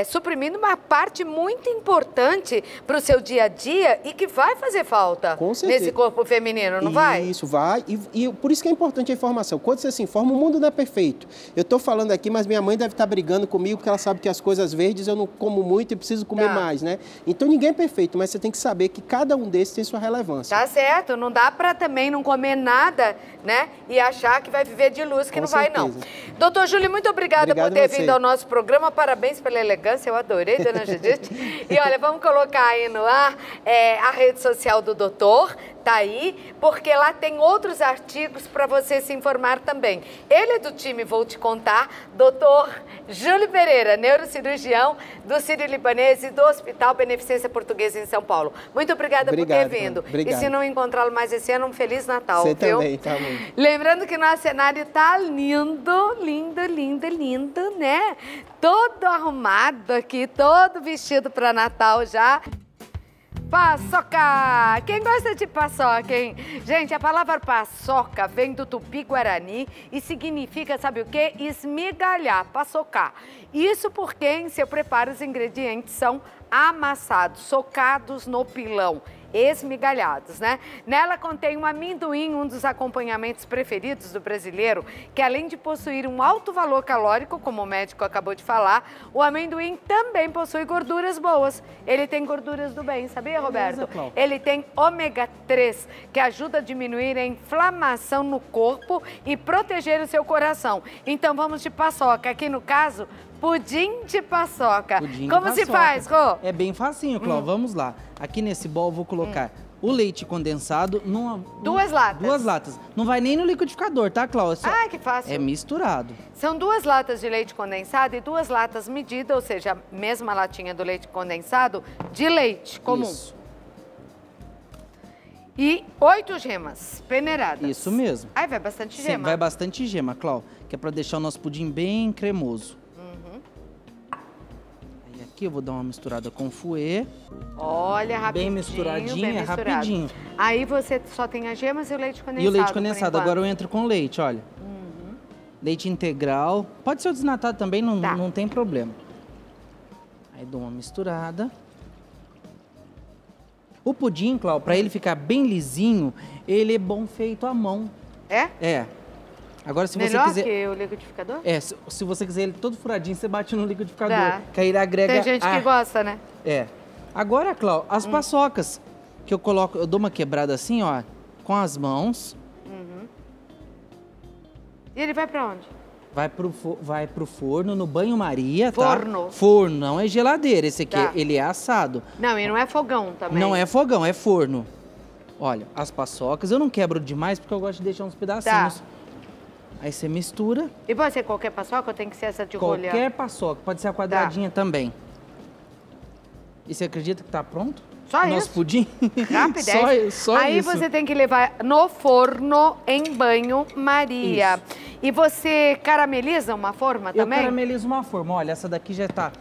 suprimindo uma parte muito importante para o seu dia a dia e que vai fazer falta nesse corpo feminino, não vai? Isso, vai. E por isso que é importante a informação. Quando você se informa, o mundo não é perfeito. Eu estou falando aqui, mas minha mãe deve estar brigando comigo porque ela sabe que as coisas verdes eu não como muito e preciso comer mais, né? Então ninguém é perfeito, mas você tem que saber que cada um desses tem sua relevância. Tá certo, não dá para também não comer nada, né? E achar que vai viver de luz, que não vai, não. Doutor Júlio, muito obrigada por ter vindo ao nosso programa. Parabéns pela elegância, eu adorei, dona Judite. E olha, vamos colocar aí no ar a rede social do doutor. Tá aí, porque lá tem outros artigos para você se informar também. Ele é do time Vou Te Contar, doutor Júlio Pereira, neurocirurgião do Sírio-Libanês e do Hospital Beneficência Portuguesa em São Paulo. Muito obrigada por ter vindo. Obrigado. E se não encontrá-lo mais esse ano, um Feliz Natal, Você viu? também, tá bom. Lembrando que nosso cenário tá lindo, lindo, lindo, lindo, né? Todo arrumado aqui, todo vestido para Natal já. Paçoca! Quem gosta de paçoca, hein? Gente, a palavra paçoca vem do tupi-guarani e significa, sabe o quê? Esmigalhar, paçocar. Isso porque em seu preparo os ingredientes são amassados, socados no pilão. esmigalhados, né? Nela contém o amendoim, um dos acompanhamentos preferidos do brasileiro, que além de possuir um alto valor calórico, como o médico acabou de falar, o amendoim também possui gorduras boas. Ele tem gorduras do bem, sabia, Roberto? Ele tem ômega 3, que ajuda a diminuir a inflamação no corpo e proteger o seu coração. Então vamos de paçoca. Aqui no caso, pudim de paçoca. Como se faz, Rô? É bem facinho, Cláudia. Vamos lá. Aqui nesse bol eu vou colocar o leite condensado numa... 2 latas. 2 latas. Não vai nem no liquidificador, tá, Cláudia? Ah, que fácil. É misturado. São 2 latas de leite condensado e 2 latas medidas, ou seja, a mesma latinha do leite condensado de leite comum. Isso. E 8 gemas peneiradas. Isso mesmo. Aí vai bastante gema. Vai bastante gema, Cláudia, que é pra deixar o nosso pudim bem cremoso. Aí aqui eu vou dar uma misturada com fouet. Olha, rapidinho. Bem misturadinho, rapidinho. Aí você só tem as gemas e o leite condensado. E o leite condensado. Agora eu entro com leite, olha. Leite integral. Pode ser o desnatado também, não tem problema. Aí dou uma misturada. O pudim, Cláudia, pra ele ficar bem lisinho, ele é bom feito à mão. É? É. Agora, se melhor você quiser... que o liquidificador? É, se você quiser ele todo furadinho, você bate no liquidificador. Tá. Que aí ele agrega... Tem gente que gosta, né? É. Agora, Cláudia, as paçocas, que eu coloco, eu dou uma quebrada assim, ó, com as mãos. E ele vai pra onde? Vai pro forno, no banho-maria, tá? Forno. Forno, não é geladeira. Esse aqui, Tá. ele é assado. Não, e não é fogão também. Não é fogão, é forno. Olha, as paçocas, eu não quebro demais porque eu gosto de deixar uns pedacinhos. Tá. Aí você mistura. E pode ser qualquer paçoca ou tem que ser essa de rolha? Qualquer paçoca, pode ser a quadradinha também. E você acredita que tá pronto? Só Nosso isso? pudim? Rapidez. Só Aí isso. você tem que levar no forno em banho-maria. E você carameliza uma forma também? Eu caramelizo uma forma. Olha, essa daqui já tá...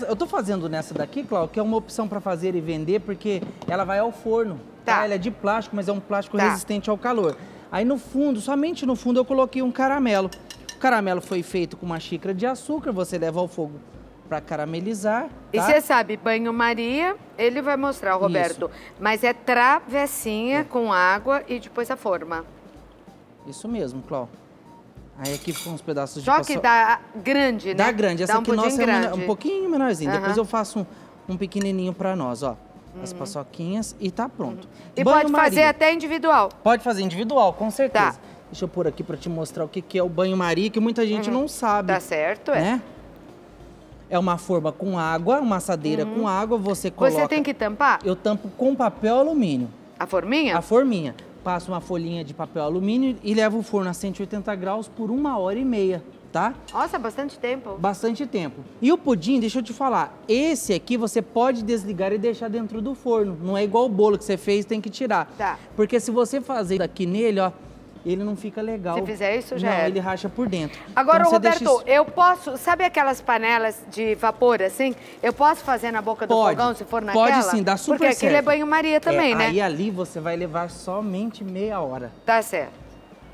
eu tô fazendo nessa daqui, Cláudia, que é uma opção para fazer e vender, porque ela vai ao forno. Tá. Ela é de plástico, mas é um plástico resistente ao calor. Aí no fundo, somente no fundo, eu coloquei um caramelo. O caramelo foi feito com uma xícara de açúcar, você leva ao fogo para caramelizar. E você sabe, banho-maria, ele vai mostrar, Roberto. Mas é travessinha com água e depois a forma. Isso mesmo, Cláudia. Aí aqui ficam uns pedaços de paçoca. Só que dá grande, né? Dá grande. Essa aqui nossa grande. É um pouquinho menorzinho. Depois eu faço um pequenininho para nós, ó. As paçoquinhas e tá pronto. E pode fazer até individual? Pode fazer individual, com certeza. Tá. Deixa eu pôr aqui para te mostrar o que é o banho-maria, que muita gente não sabe. Tá certo, né? É uma forma com água, uma assadeira com água, você coloca... Você tem que tampar? Eu tampo com papel alumínio. A forminha? A forminha. Passo uma folhinha de papel alumínio e levo o forno a 180 graus por 1h30, tá? Nossa, bastante tempo. Bastante tempo. E o pudim, deixa eu te falar, esse aqui você pode desligar e deixar dentro do forno. Não é igual o bolo que você fez, tem que tirar. Tá. Porque se você fazer aqui nele, ó, ele não fica legal. Se fizer isso, já Não, ele racha por dentro. Agora, então, Roberto, eu posso... Sabe aquelas panelas de vapor, assim? Eu posso fazer na boca do fogão, se for naquela? Pode sim, dá super certo. Porque aquilo é banho-maria também, né? Aí ali você vai levar somente meia hora. Tá certo.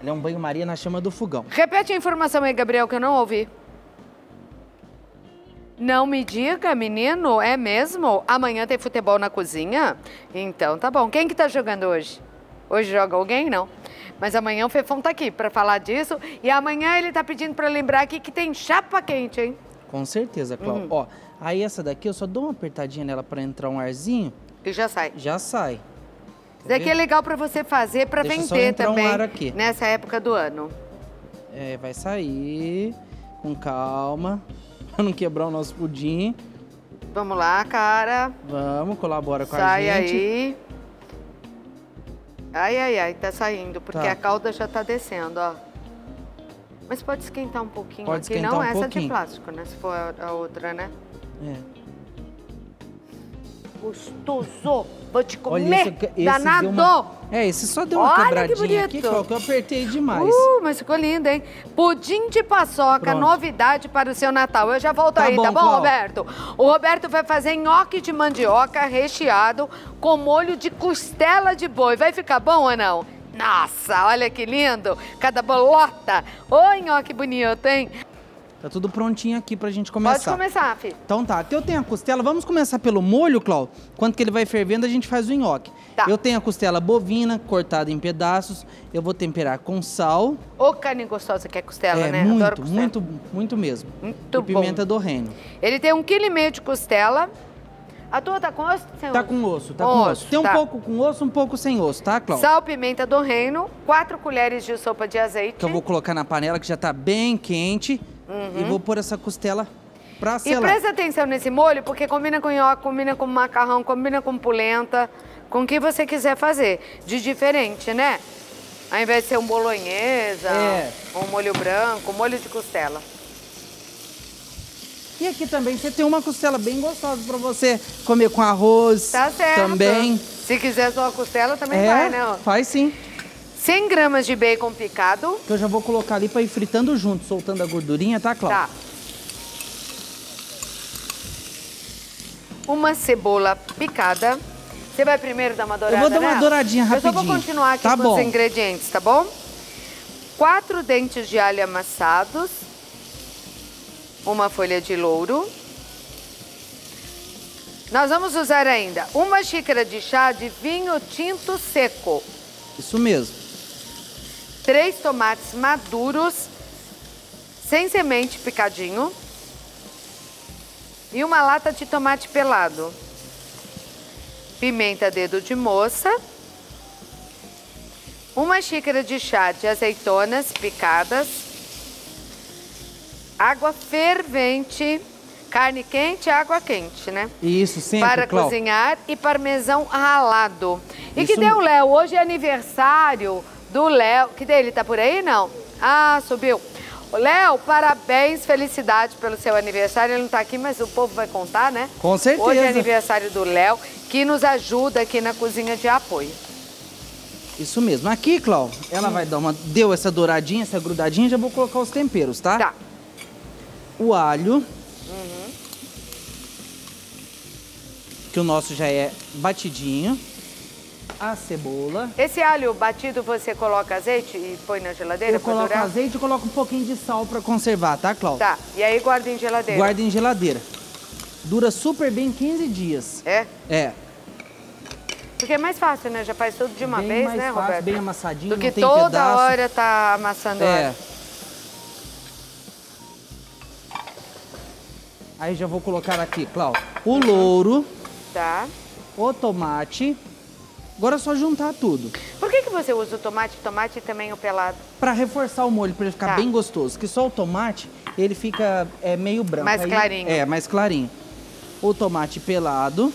Ele é um banho-maria na chama do fogão. Repete a informação aí, Gabriel, que eu não ouvi. Não me diga, menino, é mesmo? Amanhã tem futebol na cozinha? Então tá bom. Quem que tá jogando hoje? Hoje joga alguém? Não. Mas amanhã o Fefão tá aqui para falar disso. E amanhã ele tá pedindo para lembrar aqui que tem chapa quente, hein? Com certeza, Cláudia. Ó, aí essa daqui eu só dou uma apertadinha nela para entrar um arzinho. E já sai. Já sai. Isso daqui é legal para você fazer para vender também. Um ar aqui. Nessa época do ano. É, vai sair com calma, para não quebrar o nosso pudim. Vamos lá, cara. Vamos, colabora com a gente. Sai aí. Ai, tá saindo, porque a calda já tá descendo, ó. Mas pode esquentar um pouquinho pode aqui, esquentar não um essa pouquinho. de plástico, né? Se for a outra, né? É. Gostoso! Vou te comer, olha, esse danado! Esse só deu uma quebradinha aqui, que eu apertei demais. Mas ficou lindo, hein? Pudim de paçoca, novidade para o seu Natal. Eu já volto aí, tá bom, Roberto? O Roberto vai fazer nhoque de mandioca recheado com molho de costela de boi. Vai ficar bom ou não? Nossa, olha que lindo! Cada bolota! Oi, nhoque bonito, hein? Tá tudo prontinho aqui pra gente começar. Pode começar, filho. Então tá, aqui eu tenho a costela. Vamos começar pelo molho, Cláudio? Enquanto que ele vai fervendo, a gente faz o nhoque. Tá. Eu tenho a costela bovina, cortada em pedaços. Eu vou temperar com sal. Ô, carne gostosa que é costela, né? Muito, Adoro costela. muito mesmo. Muito e pimenta do reino. Ele tem 1,5 kg de costela. A tua tá com osso? Sem Tá osso? com osso, tá com osso. Tem um tá. pouco com osso, um pouco sem osso, tá, Cláudio? Sal, pimenta do reino, 4 colheres de sopa de azeite. Que eu vou colocar na panela que já tá bem quente. E vou pôr essa costela pra E selar. presta atenção nesse molho, porque combina com nhoque, combina com macarrão, combina com polenta, com o que você quiser fazer. De diferente, né? Ao invés de ser um bolonhesa, um molho branco, um molho de costela. E aqui também você tem uma costela bem gostosa pra você comer com arroz. Tá certo. Também. Se quiser só a costela, também vai, né? Faz sim. 100 gramas de bacon picado. Que eu já vou colocar ali pra ir fritando junto, soltando a gordurinha, tá, Cláudia? Tá. Uma cebola picada. Você vai primeiro dar uma dourada, Eu vou dar uma nela? douradinha rapidinho. Eu só vou continuar aqui Tá com bom. os ingredientes, tá bom? 4 dentes de alho amassados. Uma folha de louro. Nós vamos usar ainda 1 xícara de chá de vinho tinto seco. Isso mesmo. 3 tomates maduros, sem semente, picadinho. E 1 lata de tomate pelado. Pimenta dedo de moça. 1 xícara de chá de azeitonas picadas. Água fervente. Carne quente, água quente, né? Isso, sempre, Para Cláudia. cozinhar e parmesão ralado. E que Isso deu, Léo? Hoje é aniversário do Léo. Que dele? Tá por aí, não? Ah, subiu. Léo, parabéns, felicidade pelo seu aniversário. Ele não tá aqui, mas o povo vai contar, né? Com certeza. Hoje é aniversário do Léo, que nos ajuda aqui na cozinha de apoio. Isso mesmo. Aqui, Cláudia, ela vai dar uma... Deu essa douradinha, essa grudadinha, já vou colocar os temperos, tá? Tá. O alho. Que o nosso já é batidinho. A cebola. Esse alho batido, você coloca azeite e põe na geladeira? Eu pra coloco durar? azeite e coloco um pouquinho de sal pra conservar, tá, Cláudia? Tá, e aí guarda em geladeira? Guarda em geladeira. Dura super bem 15 dias. É? É. Porque é mais fácil, né? Já faz tudo de uma Bem vez, mais né, fácil, Roberto? bem amassadinho, Do que não tem toda pedaço. hora tá amassando óleo. Aí já vou colocar aqui, Cláudia, o louro. Tá. O tomate. Agora é só juntar tudo. Por que você usa o tomate e também o pelado? Pra reforçar o molho, pra ele ficar Tá. bem gostoso. Que só o tomate, ele fica meio branco. Mais clarinho. É, mais clarinho. O tomate pelado.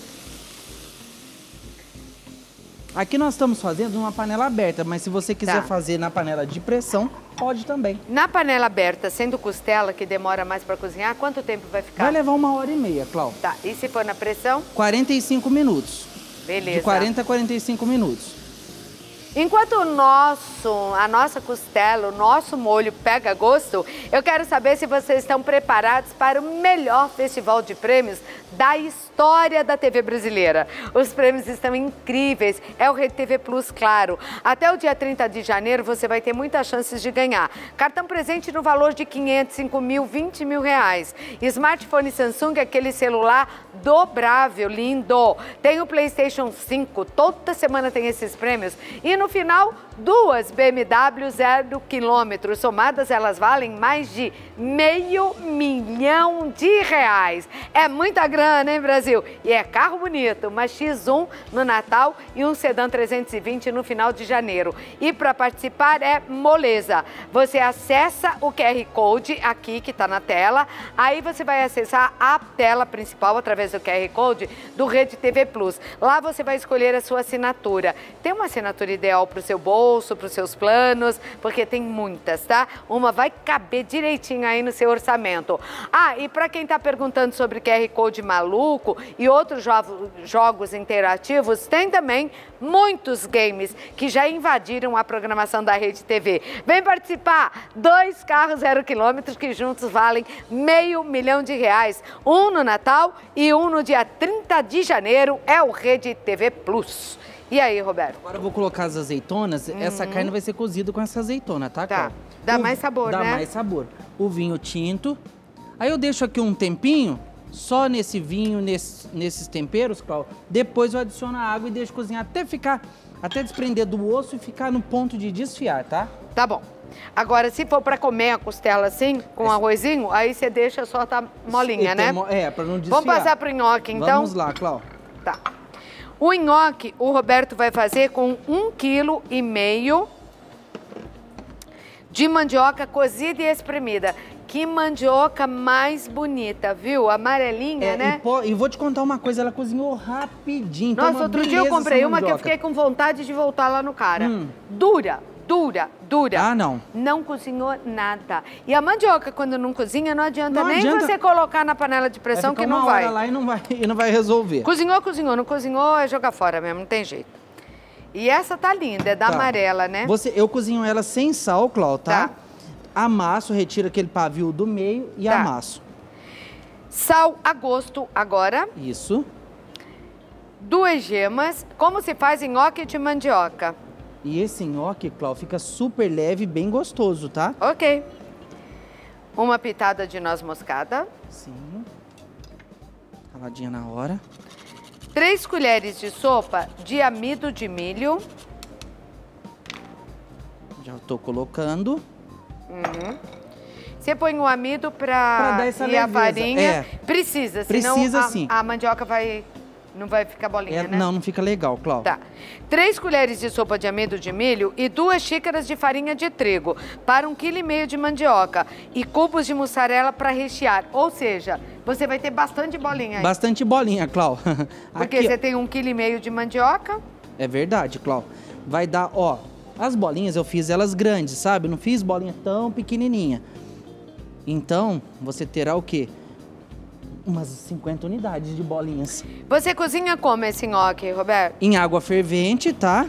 Aqui nós estamos fazendo numa panela aberta, mas se você quiser Tá. fazer na panela de pressão, pode também. Na panela aberta, sendo costela, que demora mais pra cozinhar, quanto tempo vai ficar? Vai levar 1h30, Cláudia. Tá, e se for na pressão? 45 minutos. Beleza. De 40 a 45 minutos. Enquanto a nossa costela, o nosso molho pega gosto, eu quero saber se vocês estão preparados para o melhor festival de prêmios da história da TV brasileira. Os prêmios estão incríveis, é o Rede TV Plus, claro. Até o dia 30 de janeiro você vai ter muitas chances de ganhar. Cartão presente no valor de 500, 5 mil, 20 mil reais. Smartphone Samsung, aquele celular dobrável, lindo. Tem o PlayStation 5, toda semana tem esses prêmios. E no final, 2 BMW 0 km. Somadas, elas valem mais de R$500 mil. É muita grana, hein, Brasil? E é carro bonito, uma X1 no Natal e um sedã 320 no final de janeiro. E para participar é moleza. Você acessa o QR Code aqui que está na tela, aí você vai acessar a tela principal através do QR Code do Rede TV Plus. Lá você vai escolher a sua assinatura. Tem uma assinatura ideal para o seu bolso, para os seus planos, porque tem muitas, tá? Uma vai caber direitinho aí no seu orçamento. Ah, e para quem está perguntando sobre QR Code maluco e outros jogos interativos, tem também muitos games que já invadiram a programação da Rede TV. Vem participar! 2 carros 0 km que juntos valem R$500 mil. Um no Natal e um no dia 30 de janeiro é o Rede TV Plus. E aí, Roberto? Agora eu vou colocar as azeitonas. Essa carne vai ser cozida com essa azeitona, tá, Tá. Cláudia? Dá mais sabor, Dá né? mais sabor. O vinho tinto, Aí eu deixo aqui um tempinho, só nesse vinho, nesses temperos, Cláudia. Depois eu adiciono a água e deixo cozinhar até desprender do osso e ficar no ponto de desfiar, tá? Tá bom. Agora, se for pra comer a costela assim, com arrozinho, aí você deixa só tá molinha, né? Pra não desfiar. Vamos passar pro nhoque, então? Vamos lá, Cláudia. Tá. O nhoque, o Roberto vai fazer com 1,5 kg de mandioca cozida e espremida. Que mandioca mais bonita, viu? Amarelinha, né? E vou te contar uma coisa, ela cozinhou rapidinho. Nossa, outro dia eu comprei uma que eu fiquei com vontade de voltar lá no cara. Dura. Ah, não. Não cozinhou nada. E a mandioca, quando não cozinha, não adianta Não nem adianta. você colocar na panela de pressão que não vai. Hora lá e não vai resolver. Cozinhou. Não cozinhou, é jogar fora mesmo, não tem jeito. E essa tá linda, é da amarela, né? Eu cozinho ela sem sal, Cláudia, tá? Amasso, retiro aquele pavio do meio e amasso. Sal a gosto agora. Isso. 2 gemas. Como se faz nhoque de mandioca? E esse nhoque, Cláudia, fica super leve e bem gostoso, tá? Ok. Uma pitada de noz moscada. Sim. Caladinha na hora. 3 colheres de sopa de amido de milho. Já tô colocando. Você põe o amido pra dar essa e a leveza. farinha. Precisa, senão Precisa, sim. a mandioca não vai ficar bolinha, né? Não fica legal, Cláudia. Tá. 3 colheres de sopa de amido de milho e 2 xícaras de farinha de trigo para 1,5 kg de mandioca e cubos de mussarela para rechear. Ou seja, você vai ter bastante bolinha aí. Bastante bolinha, Cláudia. Porque você tem 1,5 kg de mandioca. É verdade, Cláudia. Vai dar, ó, as bolinhas eu fiz elas grandes, sabe? Não fiz bolinha tão pequenininha. Então, você terá o quê? Umas 50 unidades de bolinhas. Você cozinha como esse nhoque, Roberto? Em água fervente, tá?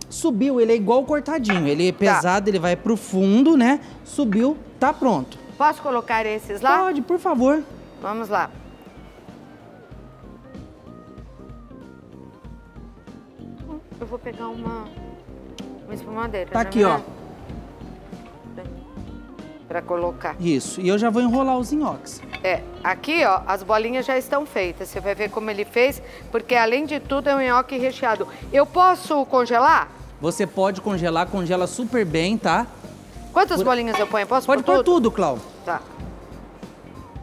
Subiu, ele é igual cortadinho. Ele é pesado, ele vai pro fundo, né? Subiu, tá pronto. Posso colocar esses lá? Pode, por favor. Vamos lá. Eu vou pegar uma espumadeira. Tá aqui, ó. Pra colocar. Isso, e eu já vou enrolar os nhoques. Aqui, ó, as bolinhas já estão feitas. Você vai ver como ele fez, porque além de tudo é um nhoque recheado. Eu posso congelar? Você pode congelar, congela super bem, tá? Quantas bolinhas eu ponho? Pode pôr tudo, Cláudia. Tá.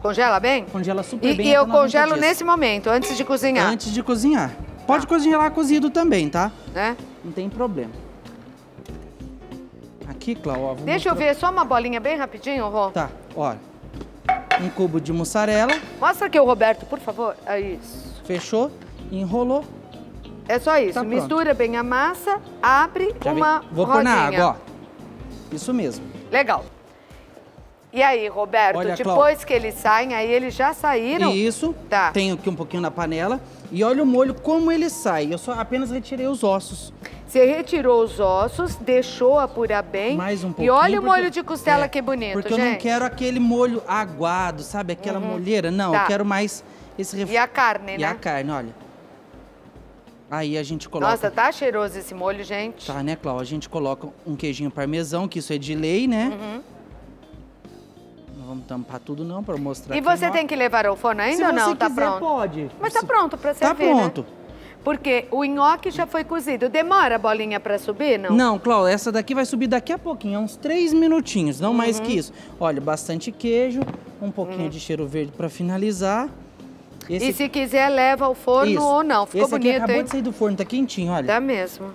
Congela bem? Congela super bem. E eu congelo nesse momento, antes de cozinhar? Antes de cozinhar. Pode congelar cozido também, tá? Né? Não tem problema. Aqui, Cláudia, deixa eu ver só uma bolinha bem rapidinho, Rô. Tá, olha. 1 cubo de mussarela. Mostra aqui o Roberto, por favor. É isso. Fechou, enrolou. É só isso. Tá mistura bem a massa, abre Já uma Vou pôr na água, ó. Isso mesmo. Legal. E aí, Roberto, olha, depois que eles saem, aí eles já saíram? Isso. Tá. Tenho aqui um pouquinho na panela. E olha o molho, como ele sai. Eu só apenas retirei os ossos. Você retirou os ossos, deixou apurar bem. Mais um pouquinho. E olha o molho de costela que bonito, porque gente. eu não quero aquele molho aguado, sabe? Aquela molheira. Não, eu quero mais esse E a carne, né? E a carne, olha. Aí a gente coloca... Nossa, tá cheiroso esse molho, gente. Tá, né, Cláudia? A gente coloca um queijinho parmesão, que isso é de lei, né? Não vamos tampar tudo não, pra mostrar. E você tem que levar ao forno ainda ou não? Tá pronto? Pode. Mas tá pronto pra servir, Tá pronto. Né? Porque o nhoque já foi cozido. Demora a bolinha pra subir, não? Não, Cláudia, essa daqui vai subir daqui a pouquinho, uns 3 minutinhos, não mais que isso. Olha, bastante queijo, um pouquinho de cheiro verde pra finalizar. E se quiser, leva ao forno ou não. Ficou bonito, aqui acabou hein? de sair do forno, tá quentinho, olha. Tá mesmo.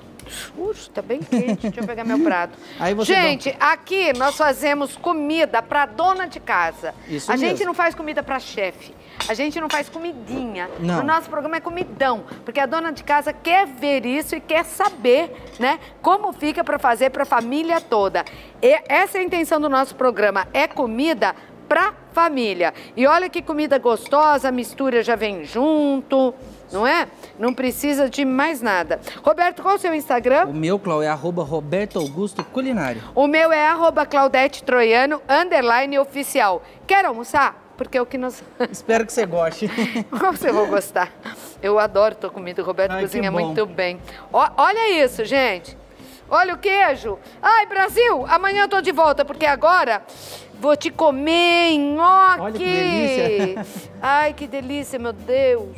Tá bem quente. Deixa eu pegar meu prato. Aí você gente, aqui nós fazemos comida pra dona de casa. Isso a gente mesmo. não faz comida pra chefe. A gente não faz comidinha. Não. O nosso programa é comidão. Porque a dona de casa quer ver isso e quer saber, né? Como fica pra fazer pra família toda. E essa é a intenção do nosso programa. É comida pra família. E olha que comida gostosa, a mistura já vem junto, não é? Não precisa de mais nada. Roberto, qual é o seu Instagram? O meu, Cláudia, é @RobertoAugustoCulinário. O meu é @ClaudetteTroiano _oficial. Quer almoçar? Porque é o que nós... Espero que você goste. Você vai gostar. Eu adoro tua comida, o Roberto cozinha muito bem. Olha isso, gente. Olha o queijo. Ai, Brasil, amanhã eu tô de volta, porque agora Vou te comer, nhoque! Olha que delícia! Ai, que delícia, meu Deus!